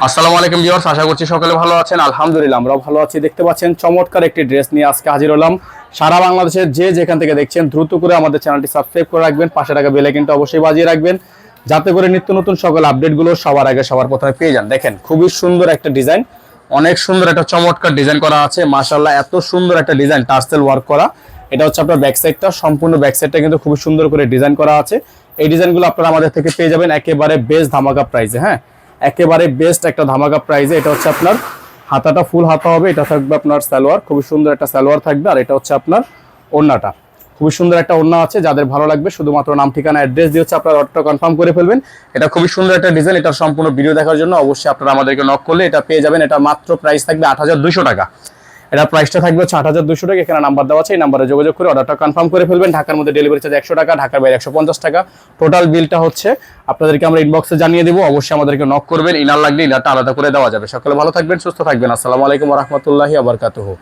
আসসালামু আলাইকুম ভিউয়ার্স, আশা করছি সকলে ভালো আছেন। আলহামদুলিল্লাহ আমরাও ভালো আছি। দেখতে পাচ্ছেন চমৎকার একটি ড্রেস নিয়ে আজকে হাজির হলাম। সারা বাংলাদেশের যে যেখান থেকে দেখছেন দ্রুত করে আমাদের চ্যানেলটি সাবস্ক্রাইব করে রাখবেন, পাশে থাকা বেল আইকনটা অবশ্যই বাজিয়ে রাখবেন, যাতে করে নিত্য নতুন সকল আপডেটগুলো সবার আগে সবার প্রথমে পেয়ে যান। দেখেন খুবই সুন্দর একটা ডিজাইন, অনেক সুন্দর একটা চমৎকার ডিজাইন করা আছে। মাশাআল্লাহ, এত সুন্দর একটা ডিজাইন, টার্সেল ওয়ার্ক করা। এটা হচ্ছে আপনার ব্যাক সাইডটা, সম্পূর্ণ ব্যাক সাইডটা কিন্তু খুবই সুন্দর করে ডিজাইন করা আছে। এই ডিজাইনগুলো আপনারা আমাদের থেকে পেয়ে যাবেন একেবারে বেস্ট ধামাকা প্রাইসে। হ্যাঁ, একেবারে বেস্ট একটা ধামাকা প্রাইসে। এটা হচ্ছে আপনার হাতাটা ফুল হাতা হবে, এটা থাকবে আপনার সালোয়ার, খুবই সুন্দর একটা সালোয়ার থাকবে। আর এটা হচ্ছে আপনার ওড়নাটা, খুবই সুন্দর একটা ওড়না আছে। যাদের ভালো লাগবে শুধুমাত্র নাম ঠিকানা অ্যাড্রেস দিয়ে হচ্ছে আপনার অর্ডারটা কনফার্ম করে ফেলবেন। এটা খুবই সুন্দর একটা ডিজাইন। এটার সম্পূর্ণ ভিডিও দেখার জন্য অবশ্যই আপনারা আমাদেরকে নক করলে এটা পেয়ে যাবেন। এটা মাত্র প্রাইস থাকবে ৮,২০০ টাকা। এটা প্রাইসটা থাকবে হচ্ছে ৮,২০০ টাকা। এখানে নাম্বার দেওয়া আছে, এই নাম্বারে যোগাযোগ করে অর্ডারটা কনফার্ম করে ফেলবেন। ঢাকার মধ্যে ডেলিভারি চার্জ ১০০ টাকা, ঢাকার বাইরে ১৫০ টাকা। টোটাল বিলটা হচ্ছে আপনাদেরকে আমরা ইনবক্সে জানিয়ে দেবো। অবশ্যই আমাদেরকে নক করবেন। ইনার লাগলে ইনারটা আলাদা করে দেওয়া যাবে। সকলে ভালো থাকবেন, সুস্থ থাকবেন। আসসালামু আলাইকুম ওয়া রাহমাতুল্লাহি ওয়া বারাকাতুহু।